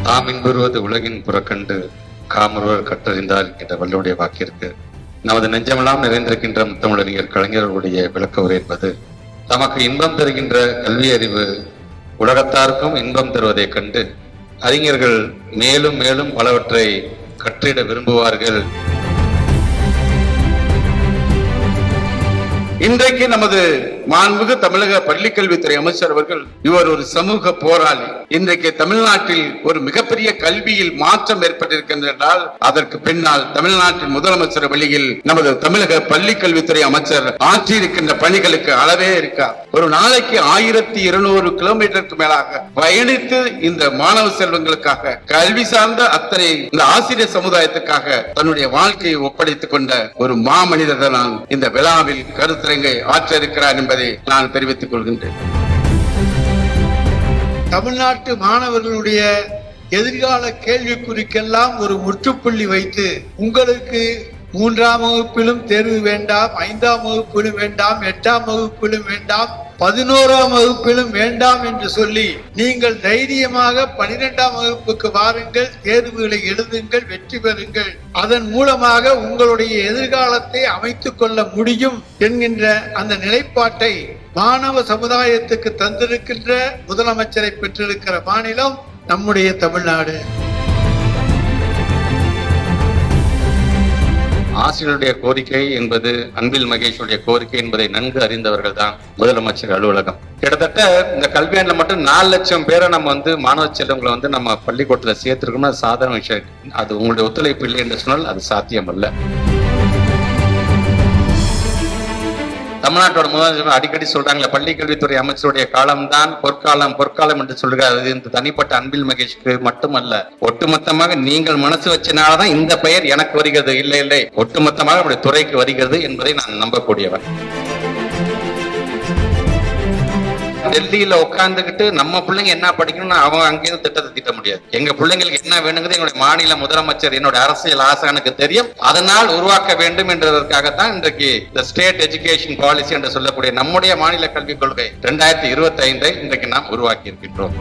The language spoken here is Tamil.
தாம் இன்புறுவது உலகின் புறக்கண்டு காமருவர் கற்றறிந்தார் என்ற வள்ளுவனுடைய வாக்கிற்கு நமது நெஞ்சமெல்லாம் நிறைந்திருக்கின்ற முத்தமிழறிஞர் கலைஞர்களுடைய விளக்க உரை என்பது தமக்கு இன்பம் தருகின்ற கல்வி அறிவு உலகத்தாருக்கும் இன்பம் தருவதைக் கண்டு அறிஞர்கள் மேலும் மேலும் பலவற்றை கற்றிட விரும்புவார்கள். இன்றைக்கு நமது மாண்புமிகு தமிழக பள்ளிக்கல்வித்துறை அமைச்சர் அவர்கள் இவர் ஒரு சமூக போராளி. இன்றைக்கு தமிழ்நாட்டில் ஒரு மிகப்பெரிய கல்வியில் மாற்றம் ஏற்பட்டிருக்கின்றது என்றால் அதற்கு பின்னால் தமிழ்நாட்டின் முதலமைச்சர் வழியில் நமது தமிழக பள்ளிக்கல்வித்துறை அமைச்சர் ஆற்றியிருக்கின்ற பணிகளுக்கு அளவே இருக்கார். ஒரு நாளைக்கு 1200 கிலோமீட்டருக்கு மேலாக பயணித்து இந்த மாணவ செல்வங்களுக்காக கல்வி சார்ந்த அத்தனை இந்த ஆசிரியர் சமுதாயத்துக்காக தன்னுடைய வாழ்க்கையை ஒப்படைத்துக் கொண்ட ஒரு மாமனிதர் தான் இந்த விழாவில் கருத்தரங்கை ஆற்ற இருக்கிறார் என்பதை நான் தெரிவித்துக் கொள்கின்றேன். தமிழ்நாட்டு மாணவர்களுடைய எதிர்கால கேள்விக்குறிக்கெல்லாம் ஒரு முற்றுப்புள்ளி வைத்து உங்களுக்கு 3ஆம் வகுப்பிலும் தேர்வு வேண்டாம், 5ஆம் வகுப்பிலும் வேண்டாம், 8ஆம் வகுப்பிலும் வேண்டாம், 11ஆம் வகுப்பிலும் வேண்டாம் என்று சொல்லி நீங்கள் தைரியமாக 12ஆம் வகுப்புக்கு வாருங்கள், தேர்வுகளை எழுதுங்கள், வெற்றி பெறுங்கள், அதன் மூலமாக உங்களுடைய எதிர்காலத்தை அமைத்துக் கொள்ள முடியும் என்கின்ற அந்த நிலைப்பாட்டை மாணவ சமுதாயத்துக்கு தந்திருக்கின்ற முதலமைச்சரை பெற்றிருக்கிற மாநிலம் நம்முடைய தமிழ்நாடு. ஆசிரியருடைய கோரிக்கை என்பது அன்பில் மகேஷுடைய கோரிக்கை என்பதை நன்கு அறிந்தவர்கள் தான் முதலமைச்சர் அலுவலகம். கிட்டத்தட்ட இந்த கல்வியாண்டுல மட்டும் 4 லட்சம் பேரை நம்ம மாணவ செல்வங்களை நம்ம பள்ளிக்கூடத்துல சேர்த்திருக்கோம்னா சாதாரண விஷயம். அது உங்களுடைய ஒத்துழைப்பு இல்லை என்று சொன்னால் அது சாத்தியம் அல்ல. தமிழ்நாட்டோட முதலமைச்சர் அடிக்கடி சொல்றாங்களே பள்ளி கல்வித்துறை அமைச்சருடைய காலம்தான் பொற்காலம் பொற்காலம் என்று சொல்றாரு. அது இந்த தனிப்பட்ட அன்பில் மகேஷ்க்கு மட்டுமல்ல, ஒட்டுமொத்தமாக நீங்கள் மனசு வச்சனாலதான் இந்த பெயர் எனக்கு வருகிறது. இல்லை ஒட்டுமொத்தமாக நம்முடைய துறைக்கு வருகிறது என்பதை நான் நம்பக்கூடியவன். டெல்லியில உட்கார்ந்துகிட்டு நம்ம பிள்ளைங்க என்ன படிக்கணும்னு அவங்க அங்கேயும் திட்டத்தை தீட்ட முடியாது. எங்க பிள்ளைங்களுக்கு என்ன வேணுங்கிறது என்னுடைய மாநில முதலமைச்சர் என்னோட அரசியல் ஆசானுக்கு தெரியும். அதனால் உருவாக்க வேண்டும் என்றதற்காகத்தான் இன்றைக்கு இந்த ஸ்டேட் எஜுகேஷன் பாலிசி என்று சொல்லக்கூடிய நம்முடைய மாநில கல்விக் கொள்கை 2025 இன்றைக்கு நாம் உருவாக்கி இருக்கின்றோம்.